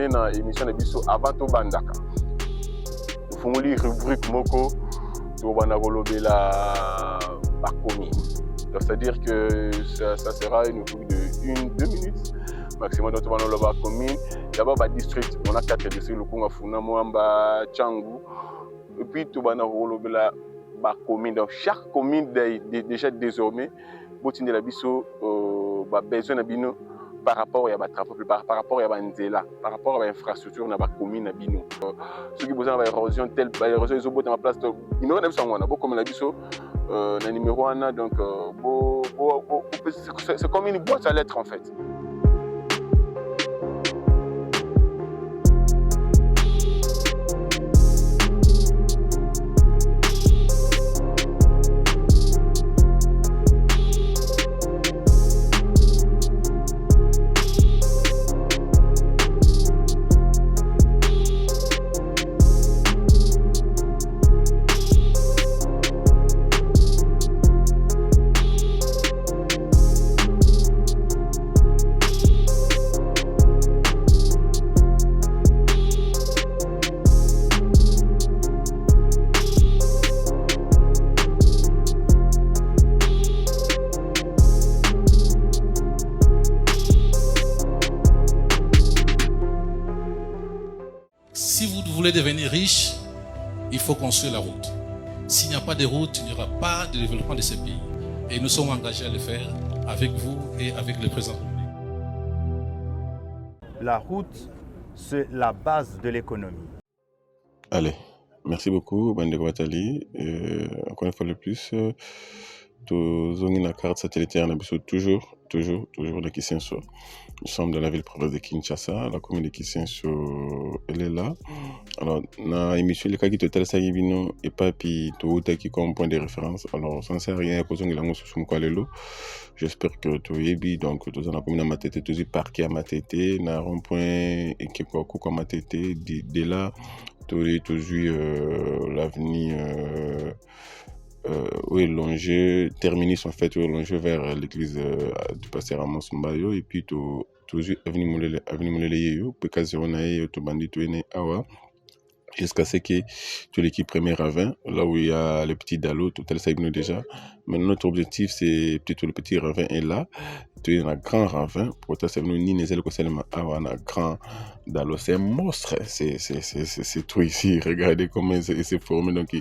retourner dans l'émission de biso avant to bandaka. Nous faisons une rubrique moko to banagolobe la bakomi. C'est-à-dire que ça sera une rubrique de 1-2 minutes maximum dans le bakomi. D'abord ba district, on a 4 districts le Konga Funa Moamba Tchangu et puis to banagolobe la bakomi. Donc chaque commune déjà désormais botine la biso ba besoin na bino par rapport à travaux, par rapport à Nzela, par rapport à l'infrastructure dans la commune. Ceux qui ont besoin d'érosion, telle érosion, ils ont besoin de place. Ils n'ont pas besoin de comme on a dit, le numéro 1, donc c'est comme une boîte à lettres en fait. Si vous voulez devenir riche, il faut construire la route. S'il n'y a pas de route, il n'y aura pas de développement de ce pays. Et nous sommes engagés à le faire avec vous et avec le président. La route, c'est la base de l'économie. Allez, merci beaucoup, Bandeko Watali. Encore une fois de plus, la carte satellitaire, toujours de Kisenso. Nous sommes dans la ville-province de Kinshasa, la commune de Kisenso, elle est là. Alors, na émission le cas qui total ça yibino et pas puis tout qui comme point de référence. Alors, sans ça rien cause ngila ngoso sumukwalelo. J'espère que tu yebi donc tous na commune matete tous parquet à matete na rond-point et qui quoi quoi matete de là toujours l'avenir où est longé, terminus en fait, où est longé vers l'église du pasteur Amos Mbayo, et puis toujours avenue Moulele Yeyo, Pekazironae, Tobandi Touene Awa, jusqu'à ce que tu l'équipe première à 20, là où il y a le petit Dalo, tout tel ça déjà. Mais notre objectif, c'est plutôt le petit ravin est là, tu es dans un grand ravin, pour toi, c'est venu ni Nézel Koselma Awa, un grand Dalo, c'est un monstre, c'est tout ici, regardez comment il s'est formé, donc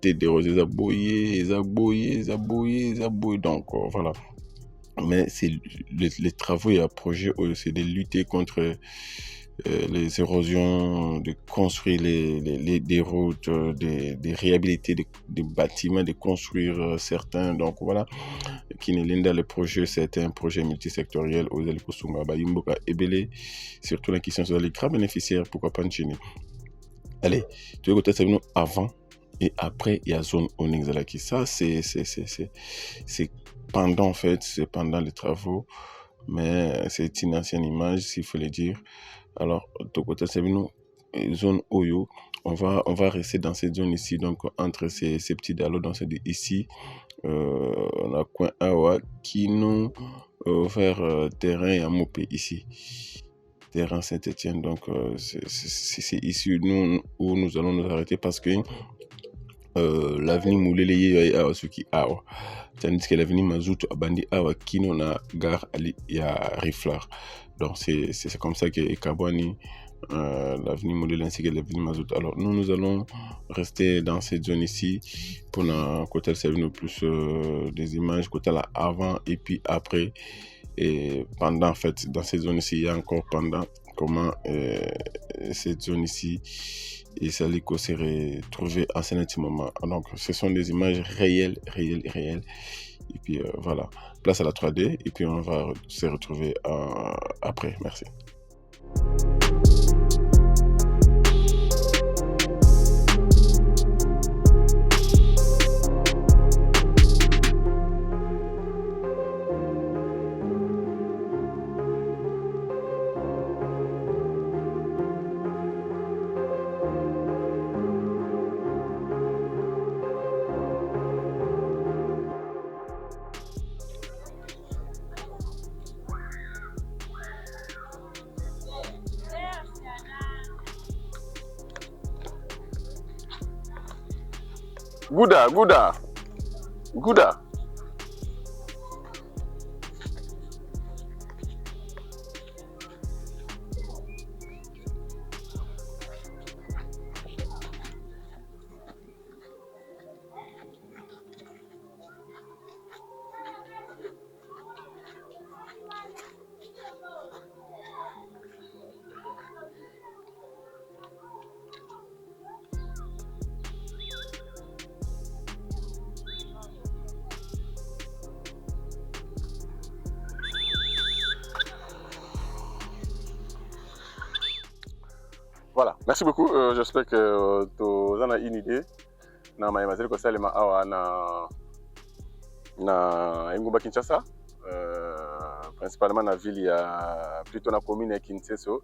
des roses, ils aboyent, donc voilà. Mais c'est les travaux et les projets, c'est de lutter contre les érosions, de construire des routes, de réhabiliter des bâtiments, de construire certains. Donc voilà, Kinelinda, le projet, c'est un projet multisectoriel aux Elikosunga, Bayumboka, Ebele, surtout la question sur les grands bénéficiaires, pourquoi pas Nchini. Allez, tu veux que tu aies avant et après, il y a zone Onexalaki. Ça, c'est pendant, en fait, c'est pendant les travaux, mais c'est une ancienne image, s'il faut le dire. Alors, Tokota Sabino, zone Oyo, on va rester dans cette zone ici, donc entre ces petits dallos, dans cette ici, on a coin Awa, qui nous vers terrain et Amopé ici. Terrain Saint-Etienne, donc c'est ici où nous allons nous arrêter parce que l'avenue Mouleleye Awa Suki Awa, tandis que l'avenue Mazout Abandi Awa Kino na gare Ali ya Riflar. Donc c'est comme ça que Kabwani, l'avenue Mouleleye ainsi que l'avenue Mazout. Alors nous allons rester dans cette zone ici pour la côté de plus des images côté là avant et puis après et pendant en fait dans cette zone ici il y a encore pendant comment cette zone ici et Saliko s'est retrouvé à ce moment. Donc, ce sont des images réelles. Et puis, voilà. Place à la 3D. Et puis, on va se retrouver après. Merci. Gouda, Gouda, Gouda. Voilà, merci beaucoup. J'espère que tu as une idée. Na maemazeli kosalema awa na Engumba Kinshasa, principalement na ville ya plutôt na commune ya Kisenso.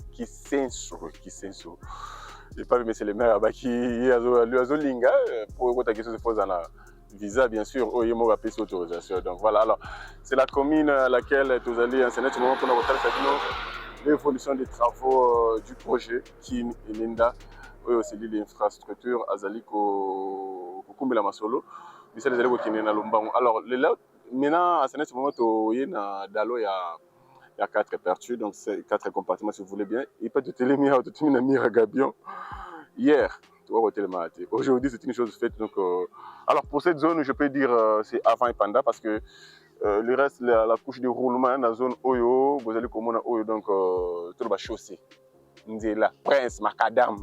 Et pas mais c'est le maire qui azo linga pour que ta question se pose na visa bien sûr au yemo rappeler cette autorisation. Donc voilà, alors c'est la commune à laquelle tu allez enseigner ce moment pour notre l'évolution des travaux du projet qui est Linda, aussi l'infrastructure Azaliko Kukumbela Masolo, mais c'est les élèves qui sont Lombango. Alors maintenant à ce moment il y a Dalo il y a 4 pertus, donc c'est 4 compartiments si vous voulez bien. Il peut te télémir, te tenir un gabion. Hier, tu vois aujourd'hui c'est une chose faite. Donc alors pour cette zone je peux dire c'est avant et pendant parce que le reste, la couche de roulement dans la zone Oyo, vous allez comment Oyo, donc tout le chaussée. La Prince, Macadam,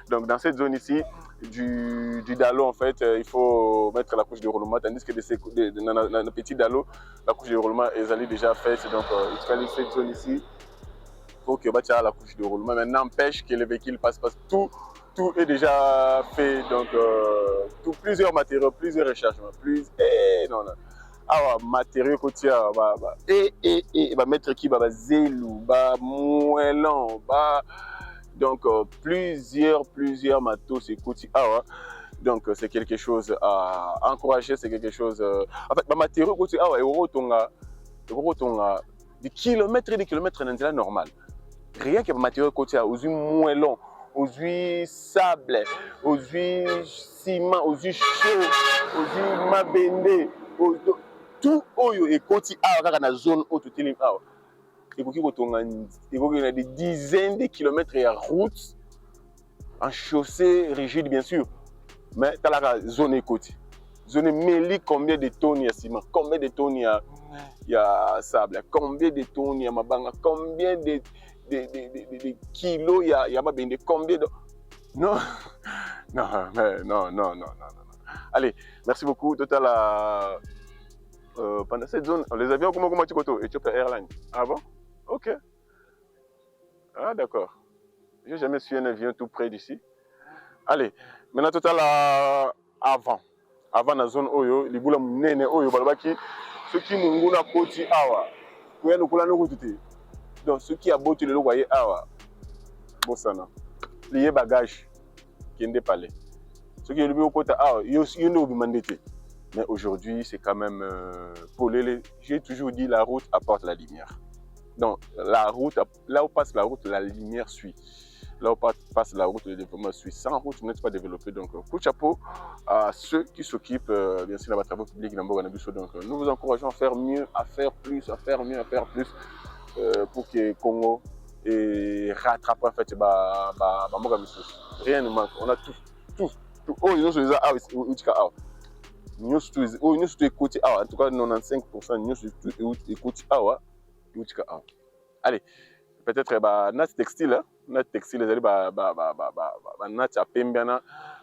donc dans cette zone ici, du Dalo en fait, il faut mettre la couche de roulement, tandis que dans le petit Dalo, la couche de roulement est déjà faite. Donc il faut cette zone ici, il faut que la couche de roulement. Mais n'empêche que le véhicule passe, tout est déjà fait. Donc plusieurs matériaux, plusieurs rechargements, non. Awa matériaux côtiers mettre qui zélou moellon donc plusieurs matos et côtiers donc c'est quelque chose à encourager, c'est quelque chose en fait matériaux côtiers des kilomètres et des kilomètres dans normal, rien que matériaux côtiers aux moellon, aux sable, aux ciment, aux chaud, aux mabende, tout oyo et côté dans la zone où tu es il y a des dizaines de kilomètres de route en chaussée rigide bien sûr, mais tu as la zone et côté zone mêlée, combien de tonnes il y a ciment, combien de tonnes il y a sable, combien de tonnes il y a mabanga, combien de kilos il y a mabende, combien de non. Allez, merci beaucoup. Total pendant cette zone, les avions comment tu coto Ethiopia Airlines. Ah bon? Ok. Ah d'accord. J'ai jamais su un avion tout près d'ici. Allez, maintenant total avant la zone Oyo, les boules nene Oyo balbaki, ceux qui munguna koti awa, kuya no kula no kutute. Donc ceux qui abotent le loyer awa, bossana, lié bagage, qui n'est pas là. Ceux qui ont au côté awa, ils n'ont pas demandé. Mais aujourd'hui, c'est quand même pour les. J'ai toujours dit la route apporte la lumière. Donc, la route, là où passe la route, la lumière suit. Là où passe la route, le développement suit. Sans route, vous n'êtes pas développé. Donc, coup de chapeau à ceux qui s'occupent, bien sûr, de la travaux publics. Donc, nous vous encourageons à faire mieux, à faire plus, à faire mieux, à faire plus pour que Congo rattrape en fait rien ne manque. On a tout. Oh, ils ont sur les nous sommes écoutés en tout cas 95% nous sommes écoutés allez peut-être nat textile les allez nat à pembana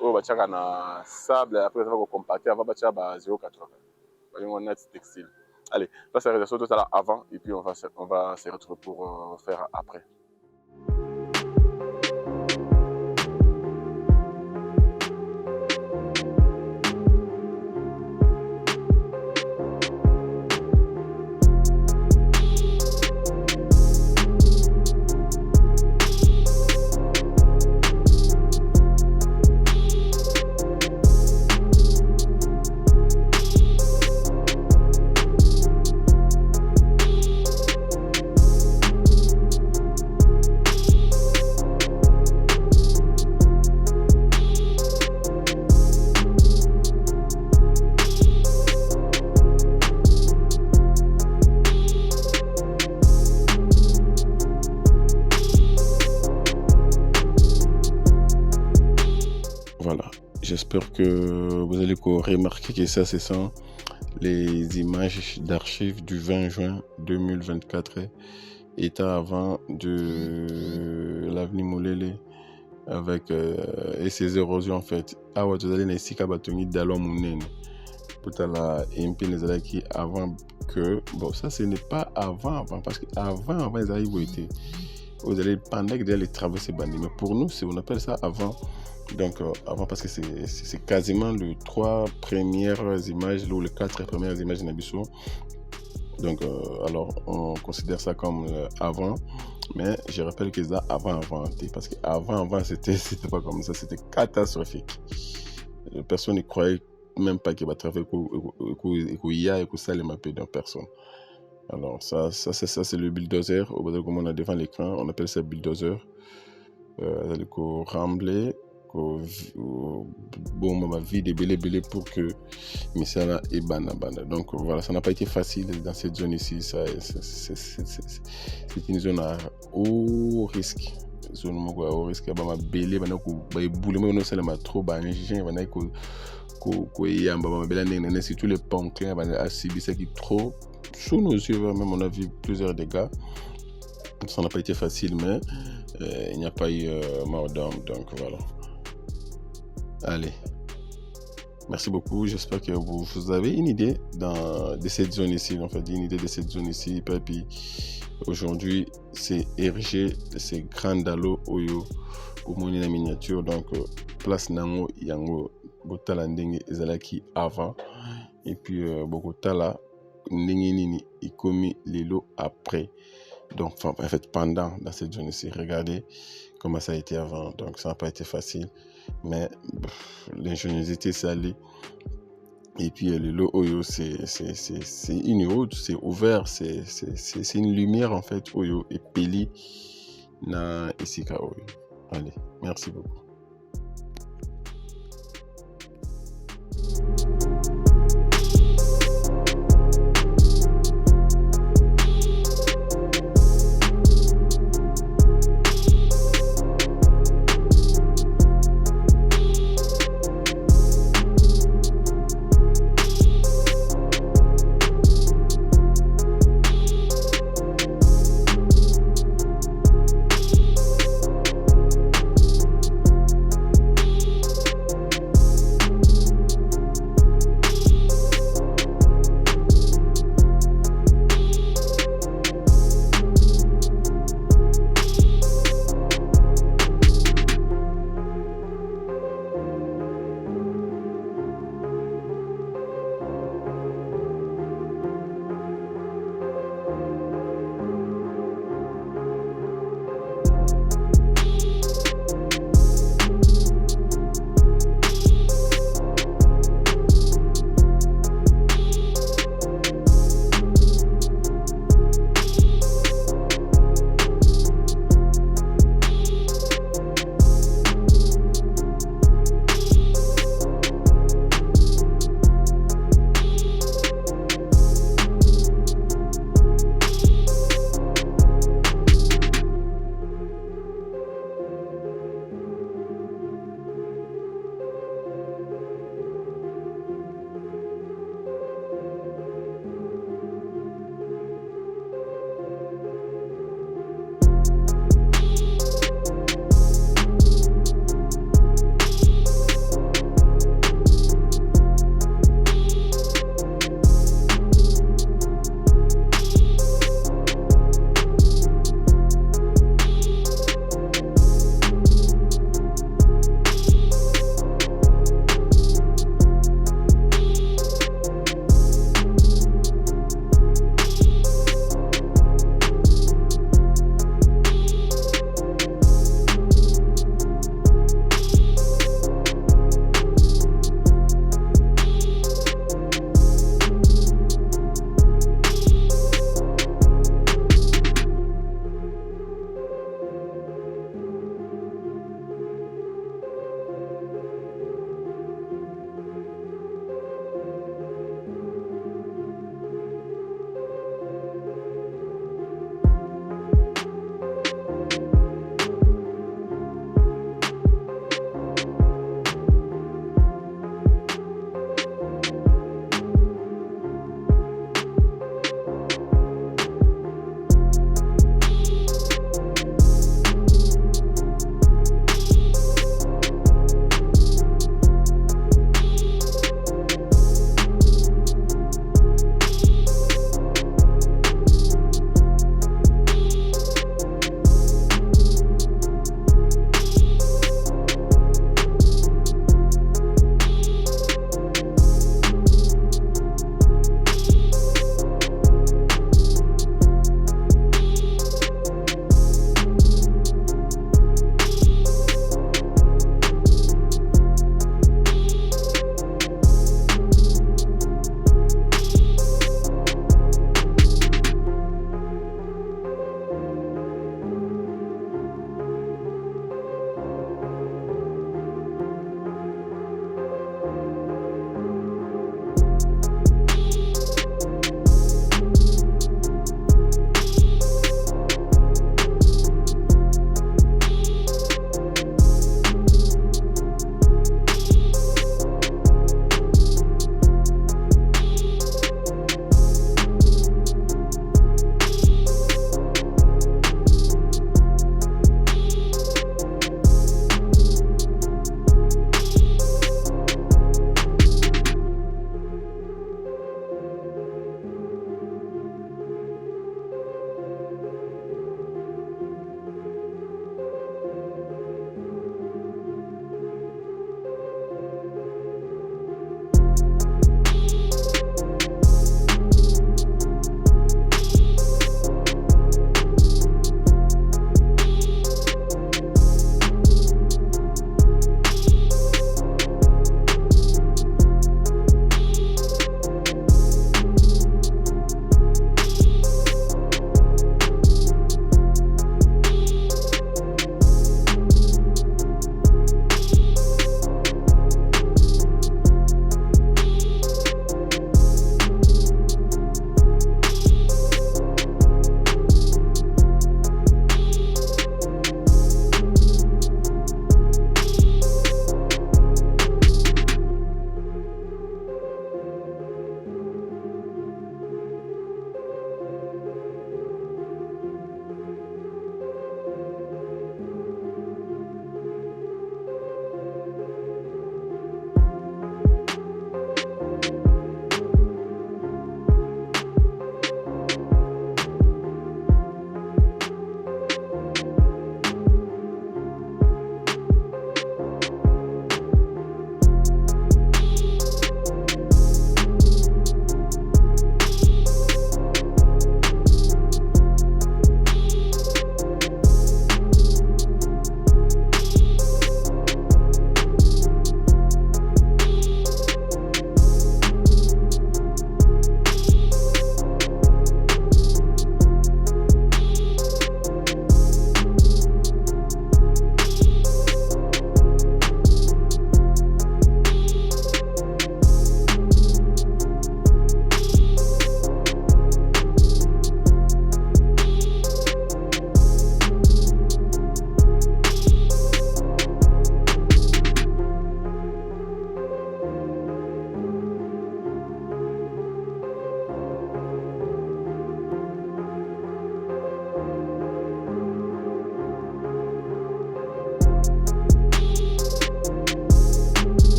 au bachaka na sable après ça va compacter avant bacha 0,80 nat textile. Allez, là c'est la réalisation tout à l'heure avant et puis on va se retrouver pour faire après. j'espère que vous allez remarquer que ça, ce sont les images d'archives du 20 juin 2024, état avant de l'avenue Molele, avec et ses érosions en fait. Ah ouais, vous allez ici Kabatongi Dalon Mounen. Potala MP qui avant que bon, ça ce n'est pas avant parce que avant ils arrivent été. Vous allez pendant que les travaux c'est bandit, mais pour nous on appelle ça avant. Donc avant parce que c'est quasiment les 3 premières images ou les 4 premières images de Nabiso. Donc alors on considère ça comme avant, mais je rappelle que ça avant parce que avant c'était pas comme ça, c'était catastrophique. Personne ne croyait même pas qu'il va travailler qu'il y a et que ça les mappé d'une personne. Alors ça c'est le bulldozer. Au bout de comment on a devant l'écran, on appelle ça bulldozer. Le rembler bon ma vie de belé pour que mais ça là est bana. Donc voilà, ça n'a pas été facile dans cette zone ici. Ça c'est une zone à haut risque. Zone au risque ba ma belé bana ko ba boule mais non ça ma trop ba ngien bana ko yamba ba bela nene c'est tous les ponts clairs bana asibi ça qui trop sous nos yeux même on a vu plusieurs dégâts. Ça n'a pas été facile mais il n'y a pas eu mort d'homme, donc voilà. Allez, merci beaucoup. J'espère que vous avez une idée de cette zone ici. En fait, une idée de cette zone ici. Et puis aujourd'hui, c'est érigé ces grandes dallo oyo au moni la miniature. Donc place nango yango botala ndenge ezalaki avant. Et puis beaucoup tala ndenge nini ikomi lelo après. Donc en fait pendant dans cette zone ici. Regardez comment ça a été avant. Donc ça n'a pas été facile. Mais l'ingéniosité c'est allé. Et puis le lot oyo c'est une route, c'est ouvert, c'est une lumière en fait oyo et peli na isika oyo. Allez, merci beaucoup.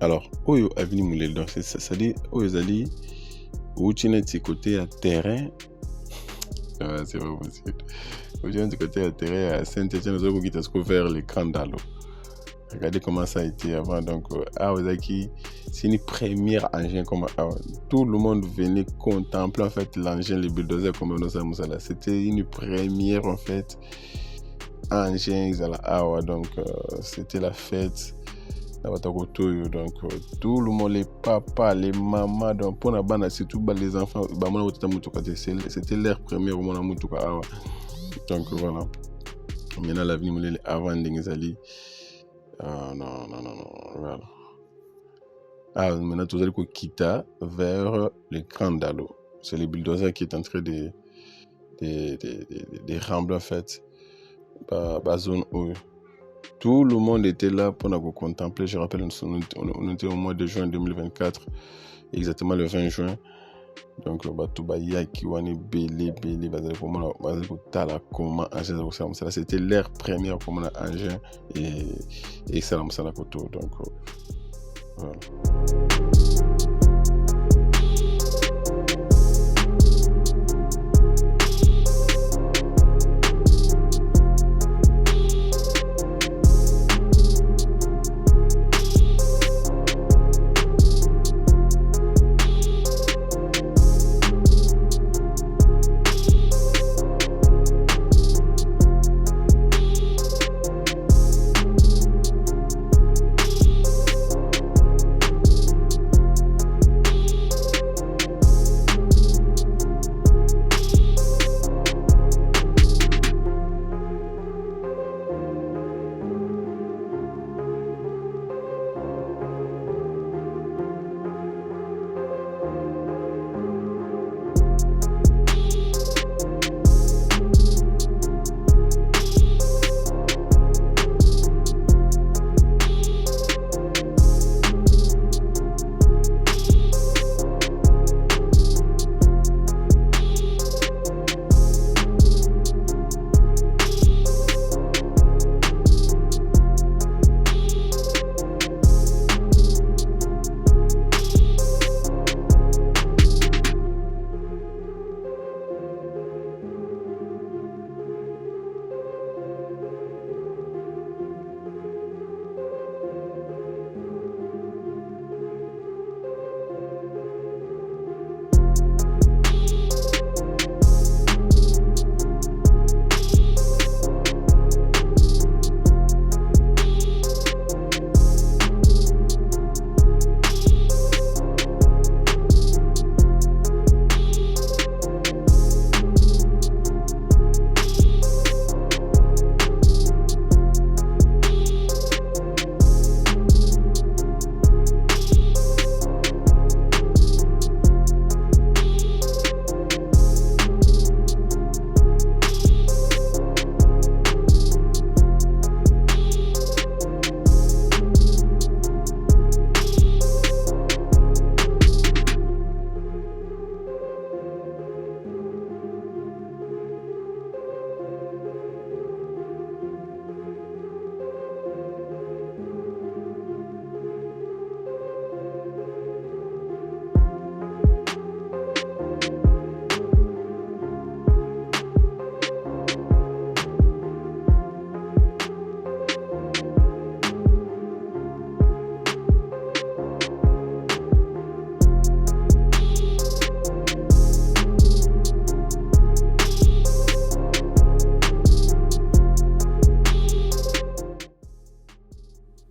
Alors, oyo avini moulel, donc c'est-à-dire oyo zali outi neti côté à terrain. C'est pas possible. Outi neti côté à terrain à Saint-Étienne, nous avons quitté vers les Grands Dalo. Regardez comment ça a été avant. Donc, c'est une première engin comme tout le monde venait contempler en fait l'engin, les bulldozers comme nous avons ça là. C'était une première en fait engin donc c'était la fête. Donc tout le monde, les papas, les mamans, donc pour la bande surtout les enfants, c'était leur première moment donc voilà. Maintenant l'avenir avant d'Ingzali. Non, voilà. Maintenant, tout allez quitter vers les Grands Dalo. C'est les bulldozers qui est en train de rembler en fait la zone où tout le monde était là pour nous contempler. Je rappelle, on était au mois de juin 2024, exactement le 20 juin. Donc, c'était leur première engin et ça l'a la photo. Donc, voilà.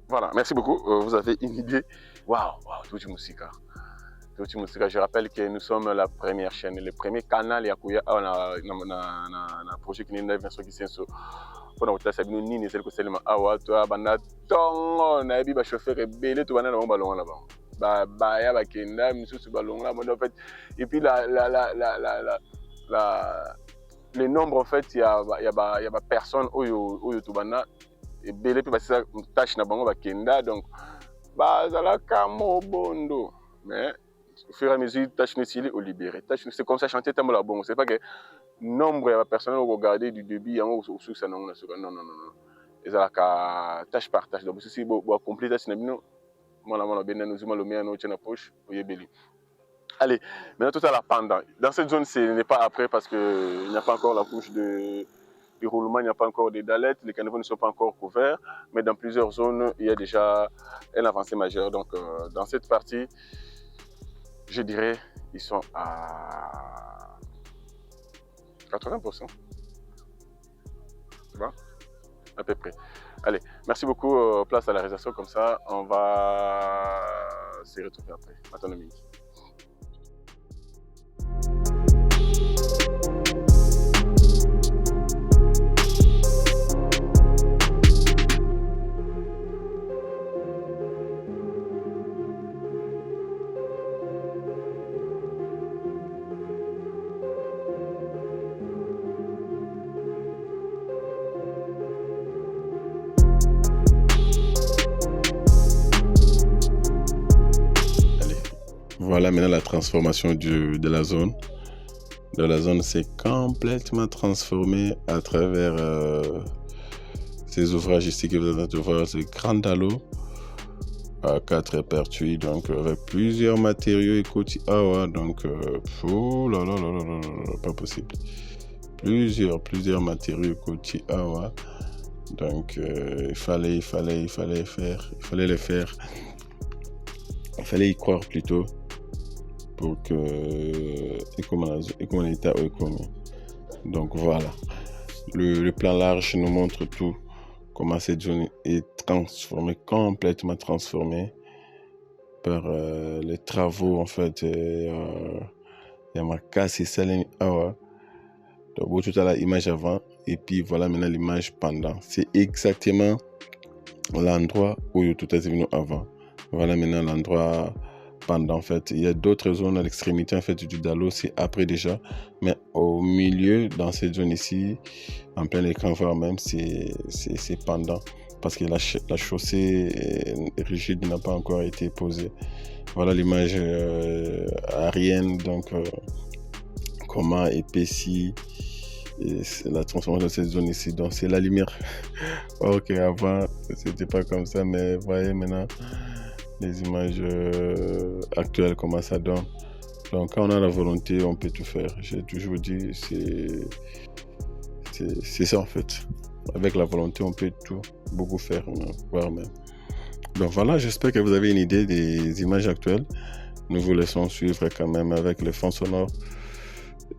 Voilà, merci beaucoup. Vous avez une idée. Waouh, Touti Musika. Touti Musika, je rappelle que nous sommes la première chaîne, le premier canal Yakuya on a projet qui est une version qui est sur pour nous tasser nous ni celle que c'est le awa toi bana tongo na bi ba chauffeur belé to bana na ballon là ba ya ba kenda misu su ballon là en fait et puis les nombres en fait il y a personne oyo to bana et belé puis ça tâche na bango ba kenda donc ba zala kamo bondo mais au fur et à mesure tâche ne au libéré tâche c'est comme ça chanter tellement la bon c'est pas que nombre de personnes au regarder du début en au sous ça non et ça la tâche par tâche donc si bon accomplir tâche na bino Allez, maintenant tout à la pendant. Dans cette zone, ce n'est pas après parce qu'il n'y a pas encore la couche de roulement, il n'y a pas encore des dalettes, les caniveaux ne sont pas encore couverts, mais dans plusieurs zones, il y a déjà un avancée majeure. Donc, dans cette partie, je dirais, ils sont à 80%. C'est bon? À peu près. Allez, merci beaucoup. Place à la réalisation, comme ça, on va se retrouver après. Attends minute. Voilà maintenant la transformation de la zone. La zone s'est complètement transformée à travers ces ouvrages ici que vous allez voir, ces grands dallots à 4 répertoires, donc avec plusieurs matériaux écoutiers. Donc oh là là là là là là, pas possible. Plusieurs matériaux écoutiers. Donc il fallait les faire. Il fallait y croire plutôt pour que donc voilà, le plan large nous montre tout, comment cette zone est transformée, complètement transformée par les travaux en fait. Il y a ma casse et salin donc tout à l'heure l'image avant et puis voilà maintenant l'image pendant. C'est exactement l'endroit où tout est venu avant. Voilà maintenant l'endroit pendant en fait. Il y a d'autres zones à l'extrémité en fait du dallo, c'est après déjà, mais au milieu dans cette zone ici, en plein écran voire même, c'est pendant parce que la chaussée rigide n'a pas encore été posée. Voilà l'image aérienne, donc comment épaissit la transformation de cette zone ici. Donc c'est la lumière. Ok, avant c'était pas comme ça, mais voyez maintenant les images actuelles, comment ça donne. Donc quand on a la volonté, on peut tout faire. J'ai toujours dit, c'est ça en fait. Avec la volonté, on peut tout, beaucoup faire, voire même. Donc voilà, j'espère que vous avez une idée des images actuelles. Nous vous laissons suivre quand même avec le fond sonore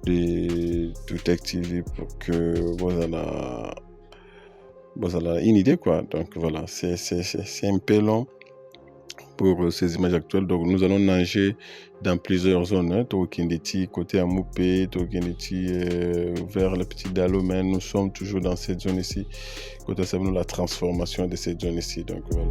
de Tech TV pour que vous avez une idée quoi. Donc voilà, c'est un peu long pour ces images actuelles. Donc nous allons nager dans plusieurs zones, Tokindeti, côté Amoupé, Tokindeti vers le petit Dallo, mais nous sommes toujours dans cette zone ici. Côté c'est la transformation de cette zone ici. Donc voilà.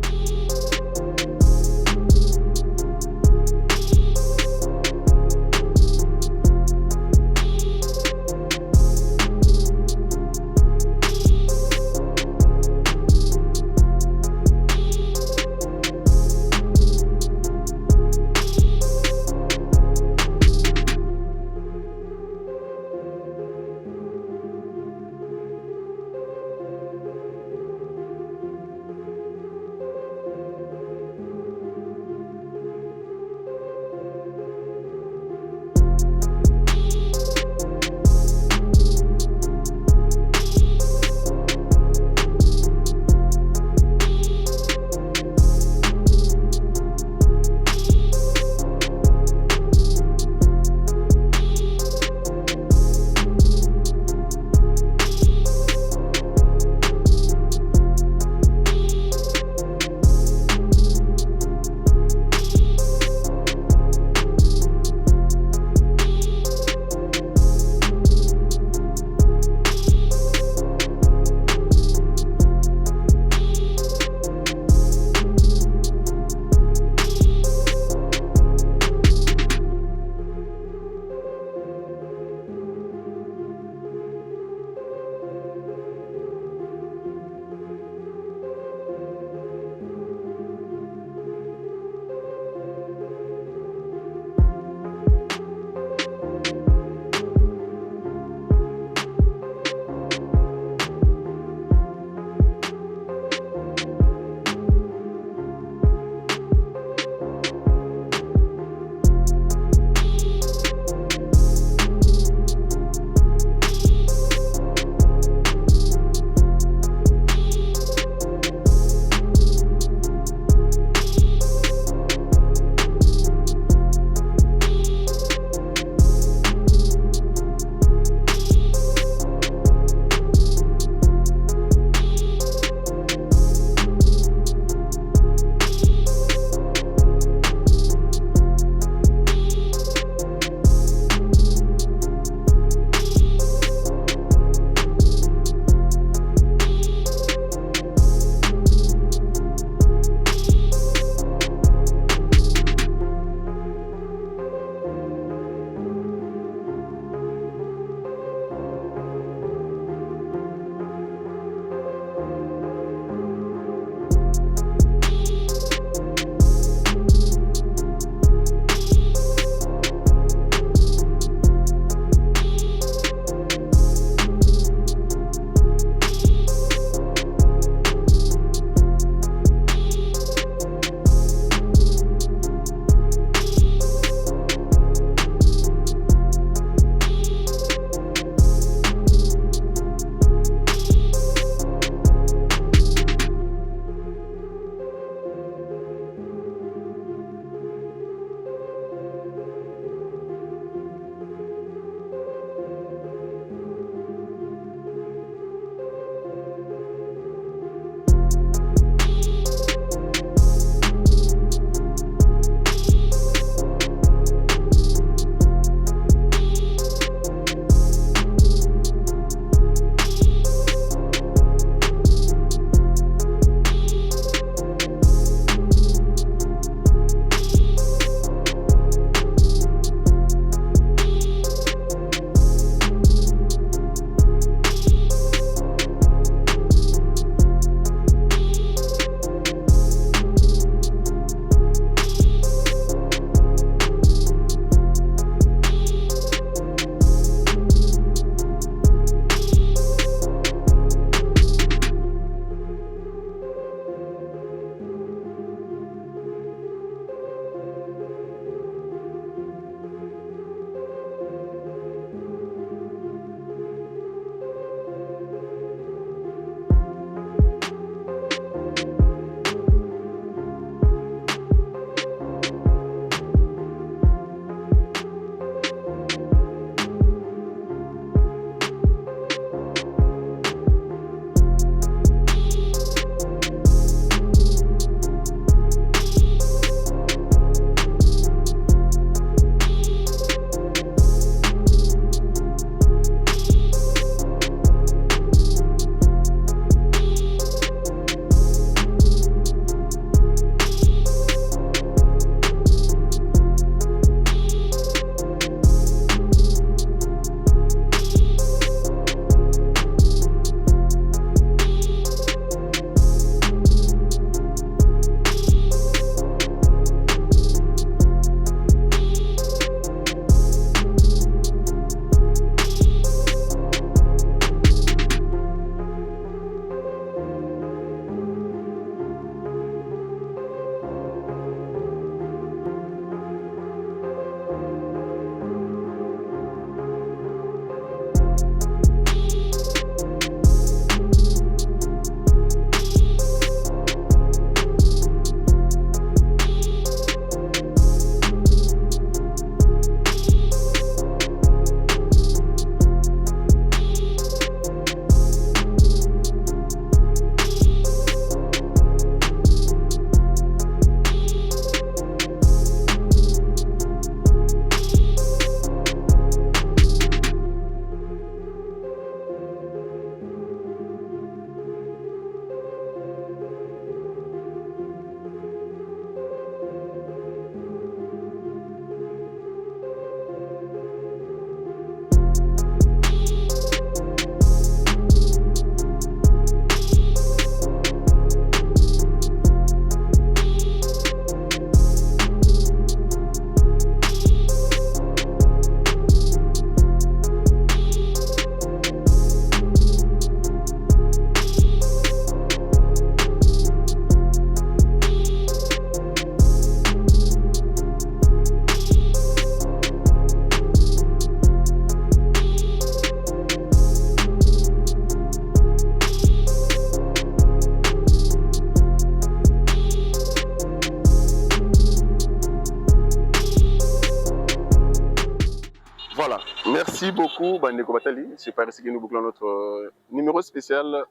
Voilà, merci beaucoup Bandeko Batali. C'est par ici que nous bouclons notre numéro spécial.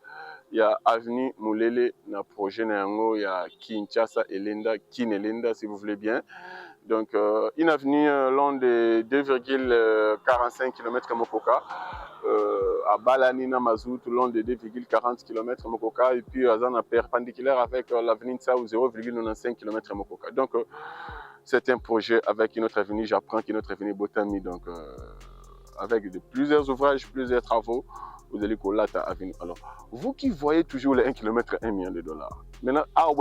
Il y a Avenue Moulele, na projet Nango, il y a Kinshasa Elenda, Kinelenda si vous voulez bien. Donc une avenue long de 2,45 km à Mokoka, à Balanina Mazout, long de 2,40 km à Mokoka, et puis à Zana perpendiculaire avec l'avenue Tsao 0,95 km à Mokoka. Donc c'est un projet avec une autre avenue, j'apprends qu'une autre avenue Botami, donc avec plusieurs ouvrages, plusieurs travaux, vous allez coller à avenue. Alors, vous qui voyez toujours les 1 km 1 million de dollars, maintenant, à 1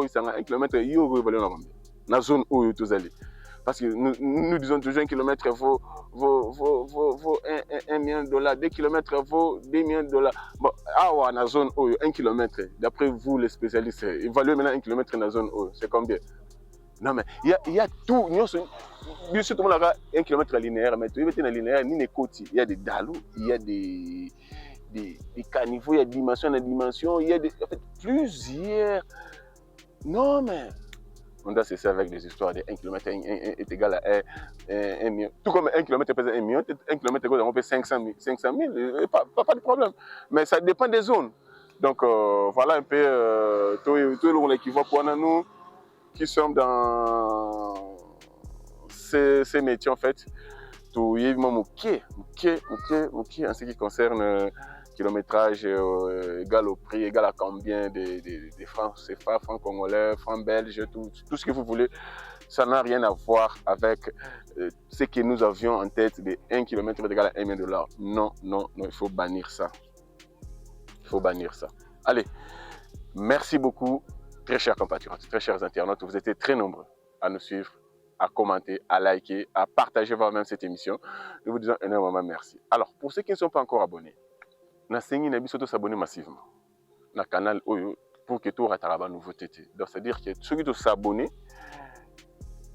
km, il y a la zone où vous allez. Parce que nous disons toujours 1 km vaut 1 million de dollars, 2 km vaut 2 millions de dollars. Bon, dans la zone où 1 km, d'après vous les spécialistes, évaluez maintenant 1 km dans la zone où, c'est combien? Non mais il y a tout, bien sûr tout le monde a 1 km linéaire, mais tu es dans linéaire, il y a des dalous, il y a des caniveaux, il y a des dimensions, il y a en fait, plusieurs. Non mais on doit cesser avec des histoires de 1 km est égal à 1 million. Tout comme 1 km pèse 1 million, 1 km on peut 500 000, pas de problème. Mais ça dépend des zones. Donc voilà un peu tout le monde qui voit pour nous qui sommes dans ces métiers en fait. Tout est en ce qui concerne kilométrage égal au prix, égal à combien de francs CFA, francs congolais, francs belges, tout ce que vous voulez. Ça n'a rien à voir avec ce que nous avions en tête de 1 km égal à 1 million de dollars. Non, il faut bannir ça. Il faut bannir ça. Allez, merci beaucoup, très chers compatriotes, très chers internautes. Vous étiez très nombreux à nous suivre, à commenter, à liker, à partager vous-même cette émission. Nous vous disons énormément merci. Alors, pour ceux qui ne sont pas encore abonnés, na sengi na biso to s'abonner massivement na canal Oyo pour que tout ratara nouveauté. Donc c'est-à-dire que ceux qui s'abonnent,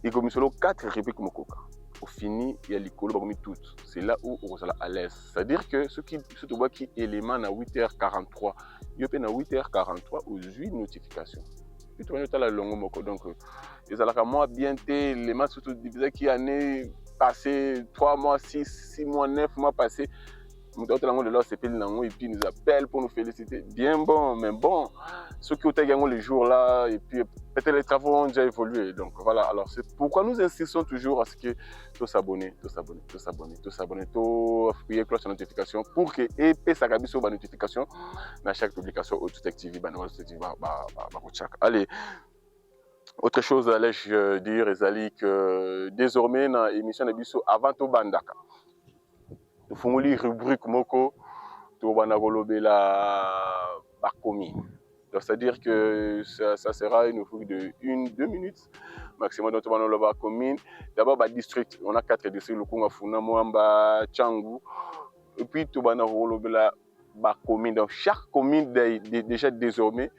ils commencent 4 répliques mokoka. Au fini, il y a l'école parmi toutes. C'est là où on est à l'aise. C'est-à-dire que ceux qui se voient qui élément à 8h43, il y a 8h43 aux 8 notifications. Puis tu vois la longue moko donc ils allaient moi bien les matchs surtout divisé qui année passée 3 mois 6 mois 9 mois passés. Et puis ils nous appellent pour nous féliciter. Bien bon, mais bon, ceux qui ont gagné le jour là, et puis peut-être les travaux ont déjà évolué. Donc voilà, alors c'est pourquoi nous insistons toujours à ce que tous s'abonner, tout appuyer cloche de notification pour que et ça gagne sur la notification dans chaque publication au tout activé, allez. Autre chose, allais-je dire, Ezali, que désormais dans l'émission de Bisso avant tout Bandaka. Nous faisons une rubrique moko to banagolobela bakomi. Donc c'est-à-dire que ça sera une rubrique de 1-2 minutes maximum dans banagoloba commune. D'abord district, on a 4 districts Lukunga, Funa, Moamba, Tchangu. Et puis to banagolobela bakomi. Donc chaque commune déjà désormais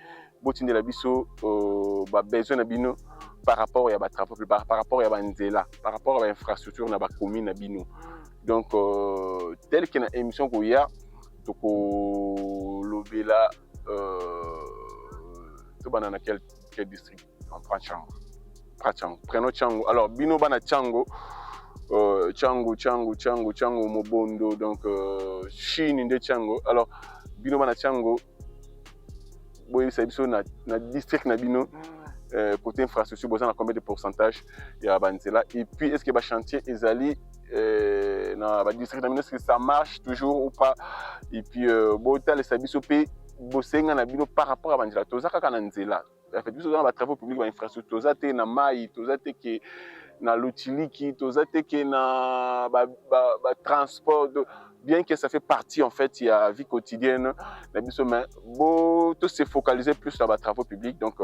botine la biso besoin na bino par rapport à travaux, par rapport à nzela, par rapport à l'infrastructure na bakomi na bino. Donc, tel qu'il y a une émission qu'il y a, l'obéla, tout dans quel district? On prend Tchango. Prenons Tchango. Alors, Bino Bana Tchango, Tchango, Mobondo, donc Chine de Tchango. Alors, Bino Bana Tchango, c'est na district na Bino. Côté infrastructure, vous avez combien de pourcentage il y a là. Et puis, est-ce que le chantier Ezali dans le district, est-ce que ça marche toujours ou pas? Et puis, les services par rapport à Banjela, tout ça, quand on est là. En fait, dans les travaux publics, l'infrastructure, tout ça, c'est dans maï, tout ça, c'est dans l'outiliki, tout ça, c'est dans le transport. Bien que ça fait partie en fait, il y a la vie quotidienne, mais tout se focaliser plus sur les travaux publics. Donc,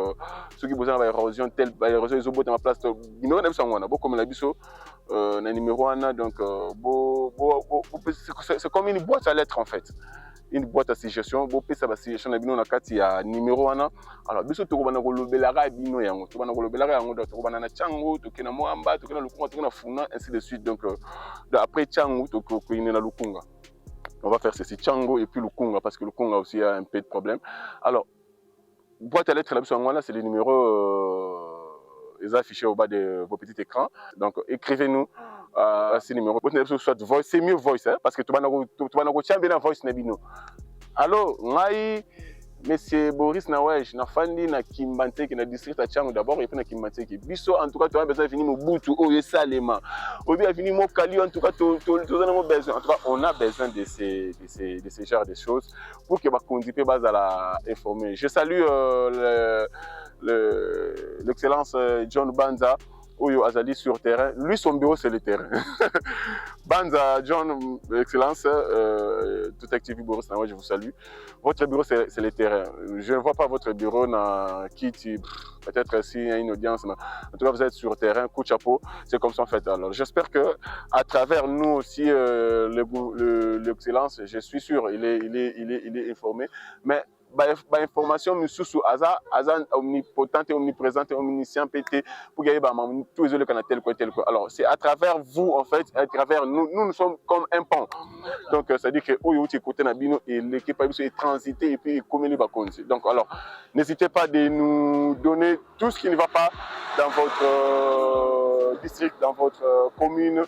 ceux qui ont besoin d'érosion, telle érosion, ils ont besoin de place. Numéro 9, c'est comme la biso, numéro 1, donc, c'est comme une boîte à lettres en fait. Une boîte à suggestion, ça va suggestion na bino na kati ya numéro 1. Alors biso to bana ko lobelaka bino yango, to bana ko lobelaka yango to bana na Tchango, to kena Moamba, to kena Lukunga, to kena Funa, ainsi de suite. Donc après Tchango to ko ina na Lukunga. On va faire ceci Tchango et puis Lukunga parce que Lukunga aussi a un peu de problème. Alors boîte à lettres là biso ngwana c'est le numéro les affichés au bas de vos petits écrans. Donc, écrivez-nous à ce numéro. Soit voice, c'est mieux voice, hein, parce que tu vas nous bien voice. Allô, Monsieur Boris Nawej, na fandi na Kimbanteke, na district à Tchango d'abord et puis na Kimbanteke. Biso, en tout cas, tu as besoin de finir mon bout ou Salema. Ou bien finir mon Kali, en tout cas, tu as besoin. En tout cas, on a besoin de ces genres de choses pour que ma conduite base à la informer. Je salue l'excellence John Banza. Oyo Azali sur terrain. Lui, son bureau, c'est le terrain. Banza, John, Excellence, tout actif Boris Nawej, je vous salue. Votre bureau, c'est le terrain. Je ne vois pas votre bureau dans Kitty. Peut-être s'il y a une audience. Mais en tout cas, vous êtes sur terrain, coup de chapeau. C'est comme ça en fait. Alors, j'espère que à travers nous aussi, l'excellence, je suis sûr, il est informé. Mais information sous Aza omnipotente, omniprésente, omniscient, PT, pour gagner tous les canaux tel quoi. Alors, c'est à travers vous, en fait, à travers nous, nous sommes comme un pont. Donc, ça dit que Oyo côté Nabino et l'équipe est transité et puis comme les vacances. Donc, alors, n'hésitez pas de nous donner tout ce qui ne va pas dans votre district, dans votre commune,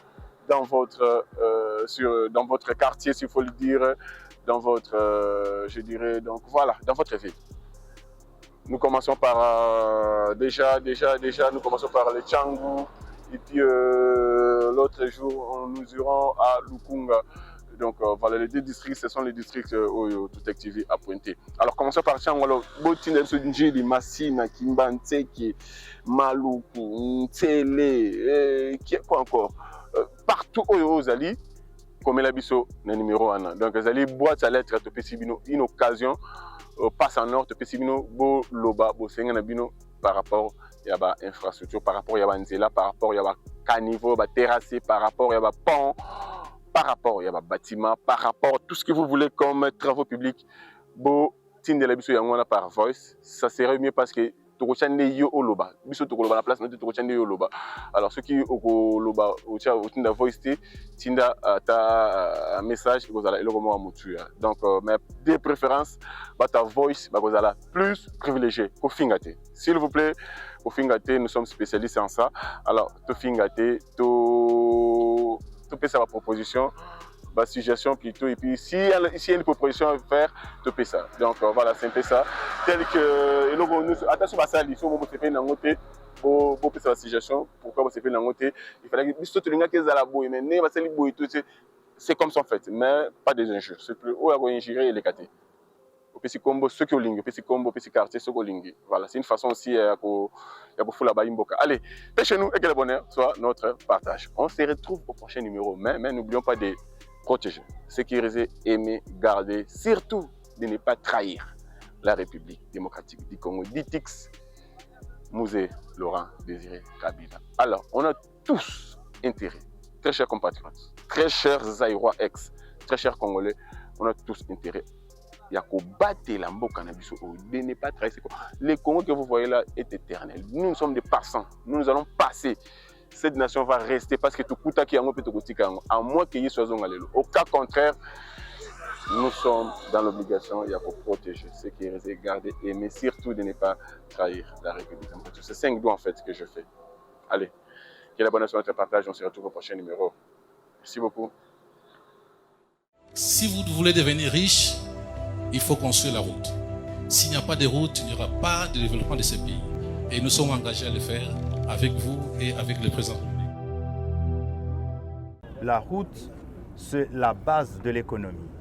dans votre quartier, s'il faut le dire. Dans votre, je dirais, donc voilà, dans votre ville. Nous commençons par, déjà, nous commençons par le Tchangu, et puis l'autre jour, nous irons à Lukunga. Donc voilà, les deux districts, ce sont les districts où tout activé à pointer. Alors commençons par Tchangu, alors, Botina, Njili, Massina, Kimbanteke, Maluku, Ntsele, quoi encore, partout où vous allez. Comme la biso le numéro 1. Donc, vous allez boîte à lettres, une occasion, passe en ordre, bo loba, bo senganabino par rapport à l'infrastructure, par rapport à nzela, par rapport à caniveau, terrassé, par rapport à pont, par rapport à bâtiment, par rapport à tout ce que vous voulez comme travaux publics, bo tinde la biso yangwana par voice, ça serait mieux parce que la place alors ceux qui au loba au tinda voice tinda ta message donc mais de préférence ta voice plus privilégié pour fingate s'il vous plaît pour fingate nous sommes spécialistes en ça alors to fingate to paie sa proposition suggestion plutôt et puis si il y a une proposition à faire tu peux ça donc voilà c'est un peu ça tel que nous attention à ça il faut se faire une note pour sa suggestion pourquoi vous se fait une note il fallait que tout le monde qui est à la boue mais c'est comme ça en fait mais pas des injures c'est plus haut à injurer et les cater au petit combo ceux qui ont ligne petit combo petit quartier ceux qui ont ligne voilà c'est une façon aussi pour foutre la baïmboka allez chez nous et que le bonheur soit notre partage on se retrouve au prochain numéro mais n'oublions pas de protéger, sécuriser, aimer, garder, surtout de ne pas trahir la République démocratique du Congo, d'ITIX, Musée Laurent Désiré Kabila. Alors, on a tous intérêt, très chers compatriotes, très chers Zaïrois ex, très chers Congolais, on a tous intérêt. Il y a qu'au battre la mboka na biso, de ne pas trahir. Le Congo que vous voyez là est éternel. Nous sommes des passants, nous allons passer. Cette nation va rester parce que tout coûte qui a un peu de à moins qu'il y ait soit au cas contraire, nous sommes dans l'obligation il y a pour protéger, sécuriser, garder, aimer, surtout de ne pas trahir la République. C'est 5 doigts en fait que je fais. Allez, que la bonne sur notre partage, on se retrouve au prochain numéro. Merci beaucoup. Si vous voulez devenir riche, il faut construire la route. S'il n'y a pas de route, il n'y aura pas de développement de ce pays. Et nous sommes engagés à le faire avec vous et avec le président. La route, c'est la base de l'économie.